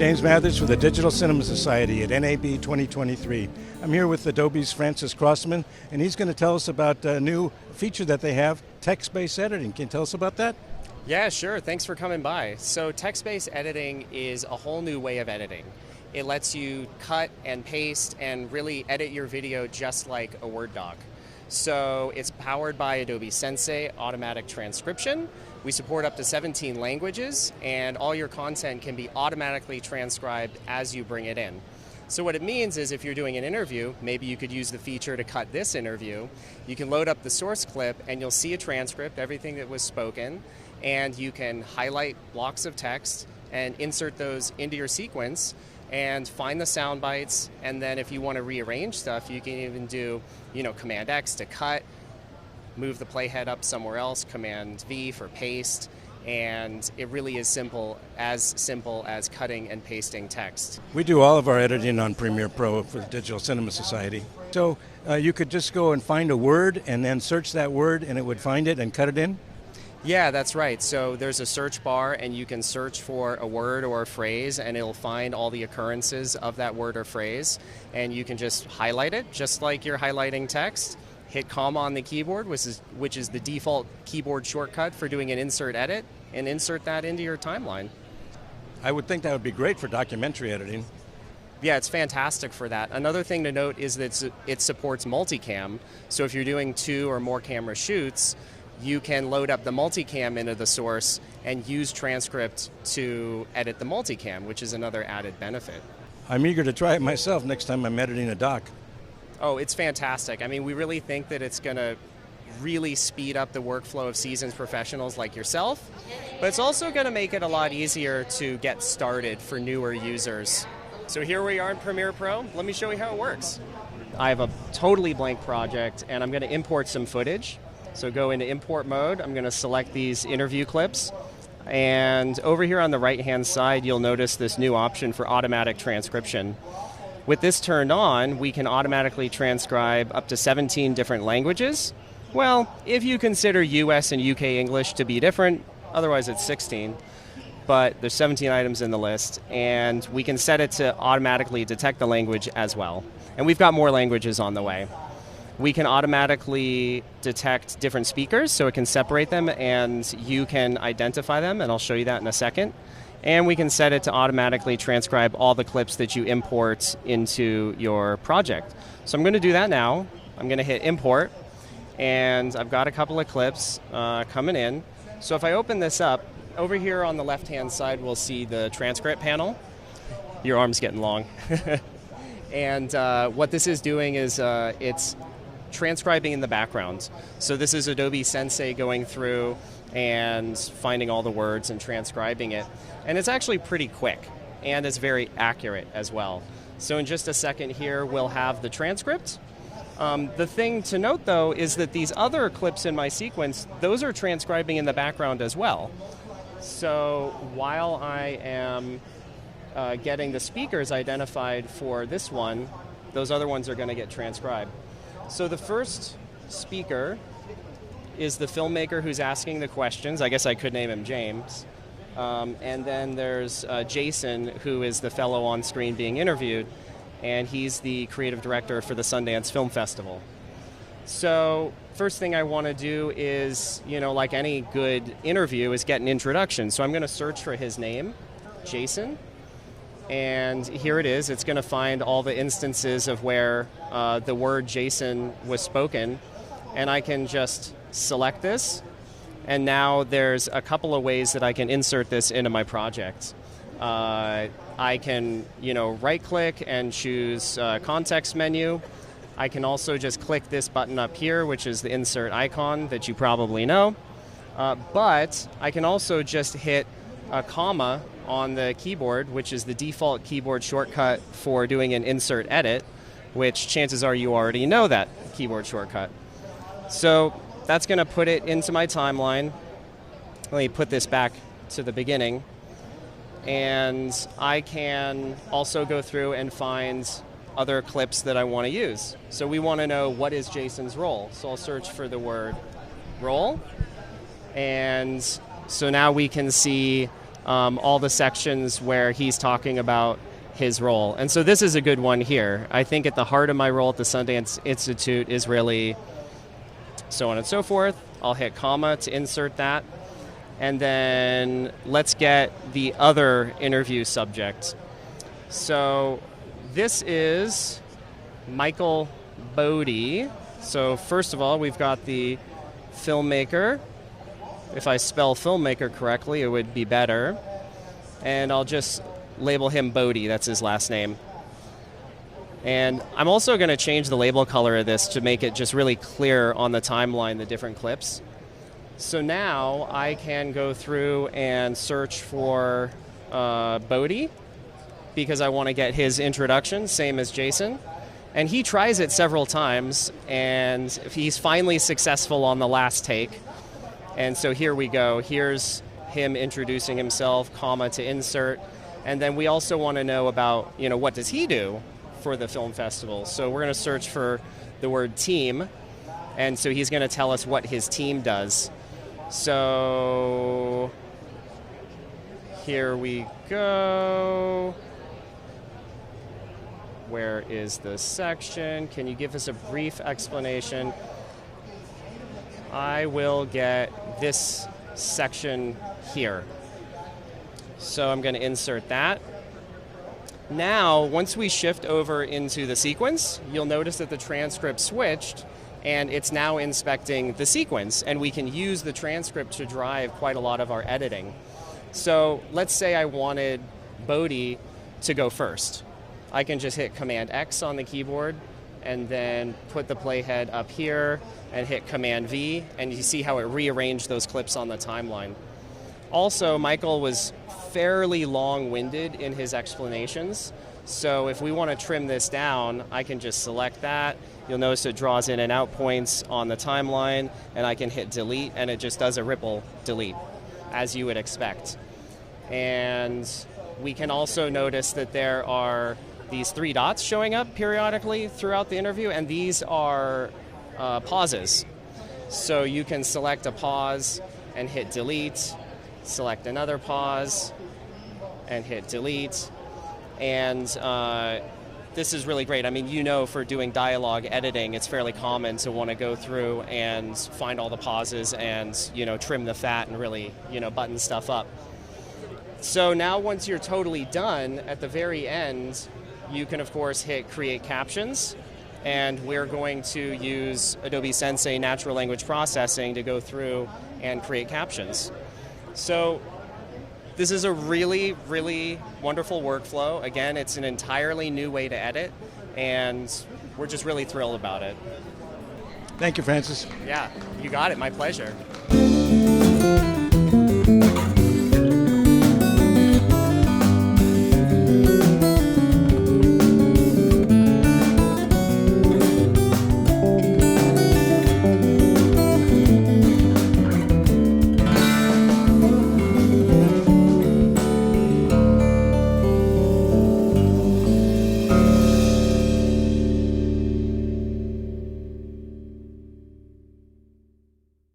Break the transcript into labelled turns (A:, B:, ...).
A: James Mathers for the Digital Cinema Society at NAB 2023. I'm here with Adobe's Francis Crossman, and he's going to tell us about a new feature that they have, text-based editing. Can you tell us about that?
B: Yeah, sure. Thanks for coming by. So text-based editing is a whole new way of editing. It lets you cut and paste and really edit your video just like a Word doc. So it's powered by Adobe Sensei Automatic Transcription. We support up to 17 languages, and all your content can be automatically transcribed as you bring it in. So what it means is if you're doing an interview, maybe you could use the feature to cut this interview. You can load up the source clip and you'll see a transcript, everything that was spoken, and you can highlight blocks of text and insert those into your sequence and find the sound bites. And then if you want to rearrange stuff, you can even do, Command X to cut, move the playhead up somewhere else, Command V for paste, and it really is simple as cutting and pasting text.
A: We do all of our editing on Premiere Pro for the Digital Cinema Society. So you could just go and find a word and then search that word and it would find it and cut it in?
B: Yeah, that's right. So there's a search bar and you can search for a word or a phrase and it'll find all the occurrences of that word or phrase, and you can just highlight it just like you're highlighting text. Hit comma on the keyboard, which is the default keyboard shortcut for doing an insert edit, and insert that into your timeline.
A: I would think that would be great for documentary editing.
B: Yeah, it's fantastic for that. Another thing to note is that it supports multicam, so if you're doing 2 or more camera shoots, you can load up the multicam into the source and use transcript to edit the multicam, which is another added benefit.
A: I'm eager to try it myself next time I'm editing a doc.
B: Oh, it's fantastic. I mean, we really think that it's going to really speed up the workflow of seasoned professionals like yourself, but it's also going to make it a lot easier to get started for newer users. So here we are in Premiere Pro. Let me show you how it works. I have a totally blank project, and I'm going to import some footage. So go into import mode. I'm going to select these interview clips. And over here on the right-hand side, you'll notice this new option for automatic transcription. With this turned on, we can automatically transcribe up to 17 different languages. Well, if you consider US and UK English to be different, otherwise it's 16. But there's 17 items in the list, and we can set it to automatically detect the language as well. And we've got more languages on the way. We can automatically detect different speakers, so it can separate them, and you can identify them, and I'll show you that in a second. And we can set it to automatically transcribe all the clips that you import into your project. So I'm going to do that now. I'm going to hit import, and I've got a couple of clips coming in. So if I open this up, over here on the left-hand side, we'll see the transcript panel. Your arm's getting long. And what this is doing is it's transcribing in the background. So this is Adobe Sensei going through and finding all the words and transcribing it. And it's actually pretty quick, and it's very accurate as well. So in just a second here, we'll have the transcript. The thing to note, though, is that these other clips in my sequence, those are transcribing in the background as well. So while I am getting the speakers identified for this one, those other ones are going to get transcribed. So the first speaker is the filmmaker who's asking the questions. I guess I could name him James. And then there's Jason, who is the fellow on screen being interviewed, and he's the creative director for the Sundance Film Festival. So first thing I want to do is, like any good interview, is get an introduction. So I'm going to search for his name, Jason. And here it is. It's going to find all the instances of where the word Jason was spoken. And I can just select this. And now there's a couple of ways that I can insert this into my project. I can, right-click and choose context menu. I can also just click this button up here, which is the insert icon that you probably know. But I can also just hit a comma on the keyboard, which is the default keyboard shortcut for doing an insert edit, which chances are you already know that keyboard shortcut. So that's going to put it into my timeline. Let me put this back to the beginning. And I can also go through and find other clips that I want to use. So we want to know what is Jason's role. So I'll search for the word role. And so now we can see all the sections where he's talking about his role. And so this is a good one here. I think at the heart of my role at the Sundance Institute is really so on and so forth. I'll hit comma to insert that. And then let's get the other interview subject. So this is Michael Bodie. So first of all, we've got the filmmaker. If I spell filmmaker correctly, it would be better. And I'll just label him Bodie, that's his last name. And I'm also going to change the label color of this to make it just really clear on the timeline, the different clips. So now I can go through and search for Bodie because I want to get his introduction, same as Jason. And he tries it several times, and he's finally successful on the last take. And so here we go. Here's him introducing himself, comma to insert. And then we also want to know about, what does he do for the film festival? So we're going to search for the word team. And so he's going to tell us what his team does. So here we go. Where is the section? Can you give us a brief explanation? I will get this section here. So I'm going to insert that. Now, once we shift over into the sequence, you'll notice that the transcript switched, and it's now inspecting the sequence, and we can use the transcript to drive quite a lot of our editing. So let's say I wanted Bodie to go first. I can just hit Command X on the keyboard and then put the playhead up here and hit Command V, and you see how it rearranged those clips on the timeline. Also, Michael was fairly long-winded in his explanations, so if we want to trim this down, I can just select that. You'll notice it draws in and out points on the timeline, and I can hit delete, and it just does a ripple delete, as you would expect. And we can also notice that there are these 3 dots showing up periodically throughout the interview, and these are pauses. So you can select a pause and hit delete, select another pause and hit delete. And this is really great. I mean, for doing dialogue editing, it's fairly common to want to go through and find all the pauses and, trim the fat and really, button stuff up. So now once you're totally done, at the very end, you can, of course, hit Create Captions, and we're going to use Adobe Sensei Natural Language Processing to go through and create captions. So this is a really, really wonderful workflow. Again, it's an entirely new way to edit, and we're just really thrilled about it.
A: Thank you, Francis.
B: Yeah, you got it. My pleasure.